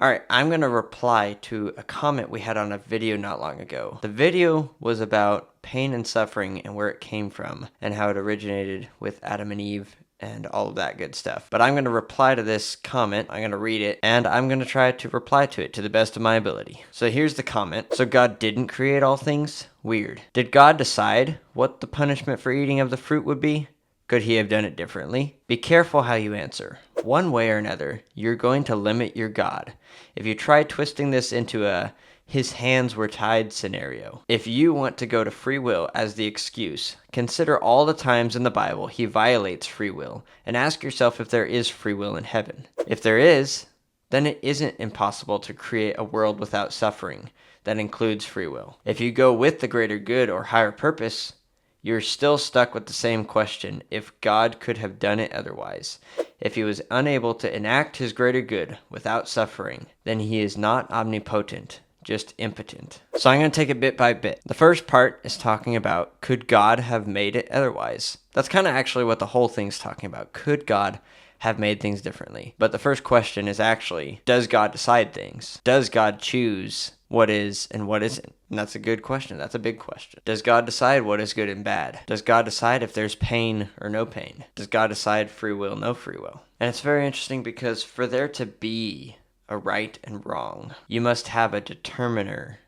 All right, I'm going to reply to a comment we had on a video not long ago. The video was about pain and suffering and where it came from and how it originated with Adam and Eve and all of that good stuff. But I'm going to reply to this comment. I'm going to read it and I'm going to try to reply to it to the best of my ability. So here's the comment. So God didn't create all things? Weird. Did God decide what the punishment for eating of the fruit would be? Could he have done it differently? Be careful how you answer. One way or another, you're going to limit your God. If you try twisting this into a his hands were tied scenario. If you want to go to free will as the excuse, consider all the times in the Bible he violates free will and ask yourself if there is free will in heaven. If there is, then it isn't impossible to create a world without suffering that includes free will. If you go with the greater good or higher purpose, you're still stuck with the same question if God could have done it otherwise. If he was unable to enact his greater good without suffering, then he is not omnipotent, just impotent. So I'm going to take it bit by bit. The first part is talking about, could God have made it otherwise? That's kind of actually what the whole thing's talking about. Could God have made things differently? But the first question is actually, does God decide things? Does God choose what is and what isn't? And that's a good question. That's a big question. Does God decide what is good and bad? Does God decide if there's pain or no pain? Does God decide free will, no free will? And it's very interesting because for there to be a right and wrong, you must have a determiner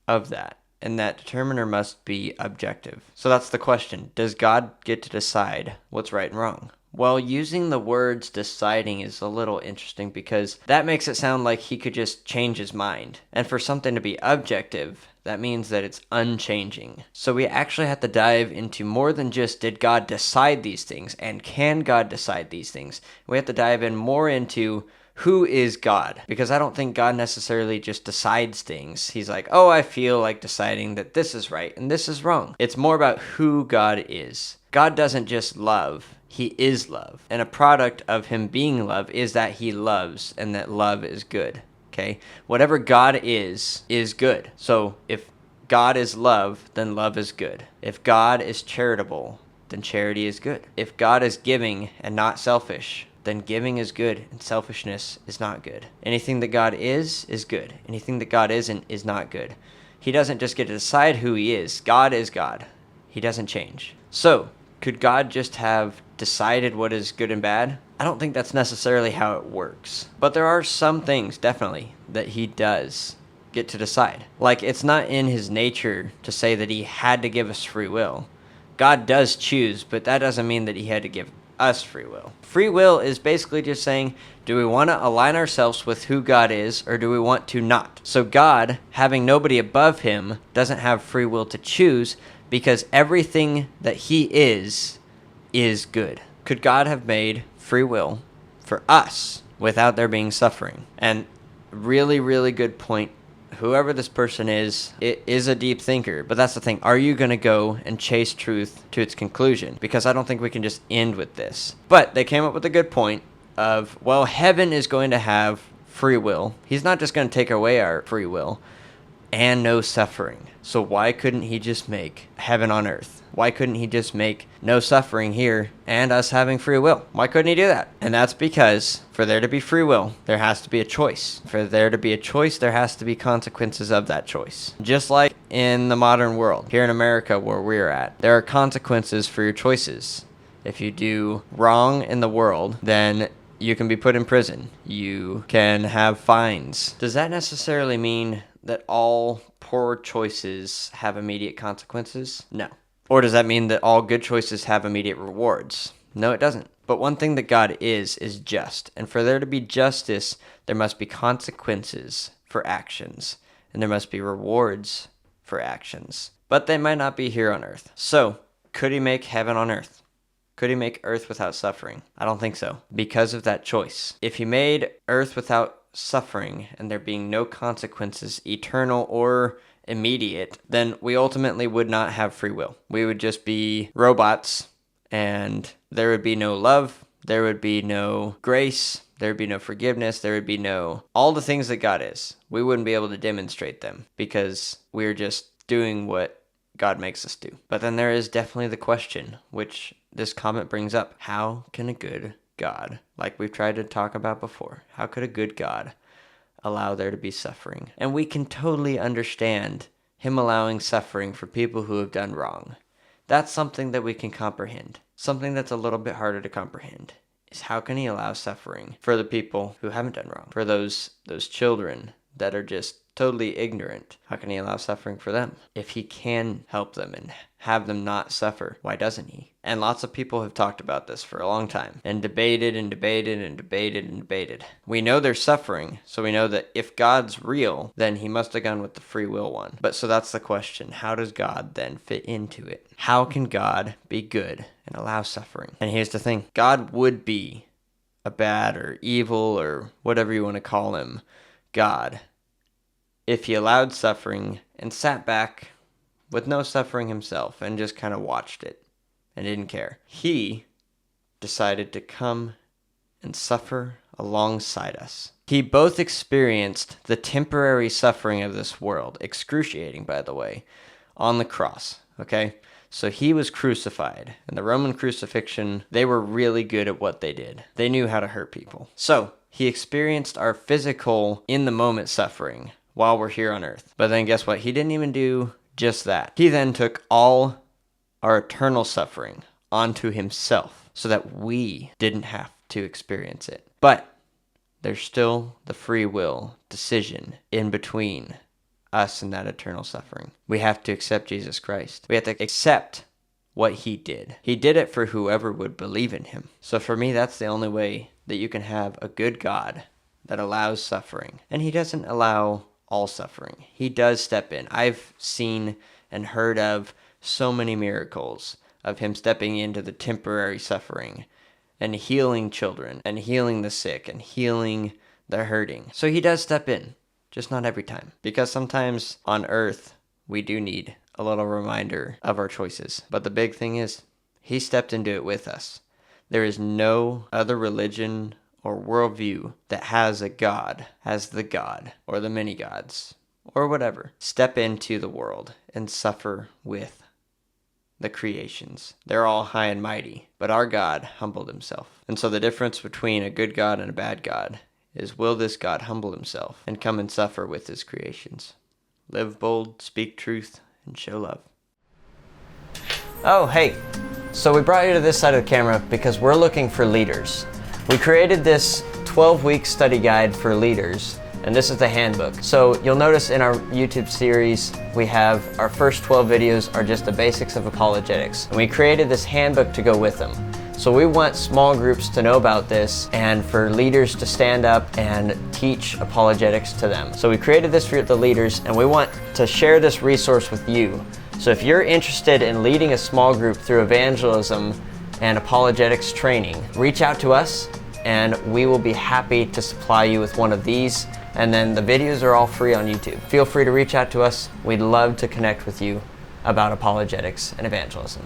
of that. And that determiner must be objective. So that's the question. Does God get to decide what's right and wrong? Well, using the words deciding is a little interesting because that makes it sound like he could just change his mind. And for something to be objective, that means that it's unchanging. So we actually have to dive into more than just did God decide these things and can God decide these things. We have to dive in more into who is God? Because I don't think God necessarily just decides things. He's like, oh, I feel like deciding that this is right and this is wrong. It's more about who God is. God doesn't just love. He is love. And a product of him being love is that he loves and that love is good. Okay? Whatever God is good. So if God is love, then love is good. If God is charitable, then charity is good. If God is giving and not selfish, then giving is good and selfishness is not good. Anything that God is good. Anything that God isn't is not good. He doesn't just get to decide who he is. God is God. He doesn't change. So, could God just have decided what is good and bad? I don't think that's necessarily how it works. But there are some things, definitely, that he does get to decide. Like, it's not in his nature to say that he had to give us free will. God does choose, but that doesn't mean that he had to give us free will. Free will is basically just saying, do we want to align ourselves with who God is, or do we want to not? So God, having nobody above him, doesn't have free will to choose, because everything that he is good. Could God have made free will for us without there being suffering? And really, really good point. Whoever this person is, it is a deep thinker. But that's the thing. Are you going to go and chase truth to its conclusion? Because I don't think we can just end with this. But they came up with a good point of, well, heaven is going to have free will. He's not just going to take away our free will and no suffering. So why couldn't he just make heaven on earth? Why couldn't he just make no suffering here and us having free will? Why couldn't he do that? And that's because for there to be free will, there has to be a choice. For there to be a choice, there has to be consequences of that choice. Just like in the modern world, here in America where we're at, there are consequences for your choices. If you do wrong in the world, then you can be put in prison. You can have fines. Does that necessarily mean that all poor choices have immediate consequences? No. Or does that mean that all good choices have immediate rewards? No, it doesn't. But one thing that God is just. And for there to be justice, there must be consequences for actions. And there must be rewards for actions. But they might not be here on earth. So, could he make heaven on earth? Could he make earth without suffering? I don't think so. Because of that choice. If he made earth without suffering and there being no consequences, eternal or immediate, then we ultimately would not have free will. We would just be robots, and there would be no love, there would be no grace, there would be no forgiveness, there would be no all the things that God is. We wouldn't be able to demonstrate them because we're just doing what God makes us do. But then there is definitely the question, which this comment brings up: how can a good God, like we've tried to talk about before, how could a good God allow there to be suffering. And we can totally understand him allowing suffering for people who have done wrong. That's something that we can comprehend. Something that's a little bit harder to comprehend is how can he allow suffering for the people who haven't done wrong? For those children that are just totally ignorant. How can he allow suffering for them? If he can help them and have them not suffer, why doesn't he? And lots of people have talked about this for a long time and debated and debated and debated and debated. We know they're suffering, so we know that if God's real, then he must have gone with the free will one. But so that's the question. How does God then fit into it? How can God be good and allow suffering? And here's the thing. God would be a bad or evil or whatever you want to call him, God, if he allowed suffering and sat back with no suffering himself and just kind of watched it and didn't care. He decided to come and suffer alongside us. He both experienced the temporary suffering of this world, excruciating, by the way, on the cross, okay? So he was crucified. In the Roman crucifixion, they were really good at what they did. They knew how to hurt people. So he experienced our physical, in-the-moment suffering while we're here on earth. But then guess what? He didn't even do just that. He then took all our eternal suffering onto himself so that we didn't have to experience it. But there's still the free will decision in between us and that eternal suffering. We have to accept Jesus Christ. We have to accept what he did. He did it for whoever would believe in him. So for me, that's the only way that you can have a good God that allows suffering. And he doesn't allow all suffering. He does step in. I've seen and heard of so many miracles of him stepping into the temporary suffering and healing children and healing the sick and healing the hurting. So he does step in, just not every time. Because sometimes on earth, we do need a little reminder of our choices. But the big thing is, he stepped into it with us. There is no other religion or worldview that has a God, has the God, or the many gods, or whatever, step into the world and suffer with the creations. They're all high and mighty, but our God humbled himself. And so the difference between a good God and a bad God is, will this God humble himself and come and suffer with his creations? Live bold, speak truth, and show love. Oh, hey. So we brought you to this side of the camera because we're looking for leaders. We created this 12-week study guide for leaders, and this is the handbook. So you'll notice in our YouTube series, we have our first 12 videos are just the basics of apologetics. And we created this handbook to go with them. So we want small groups to know about this and for leaders to stand up and teach apologetics to them. So we created this for the leaders, and we want to share this resource with you. So if you're interested in leading a small group through evangelism and apologetics training, reach out to us and we will be happy to supply you with one of these. And then the videos are all free on YouTube. Feel free to reach out to us. We'd love to connect with you about apologetics and evangelism.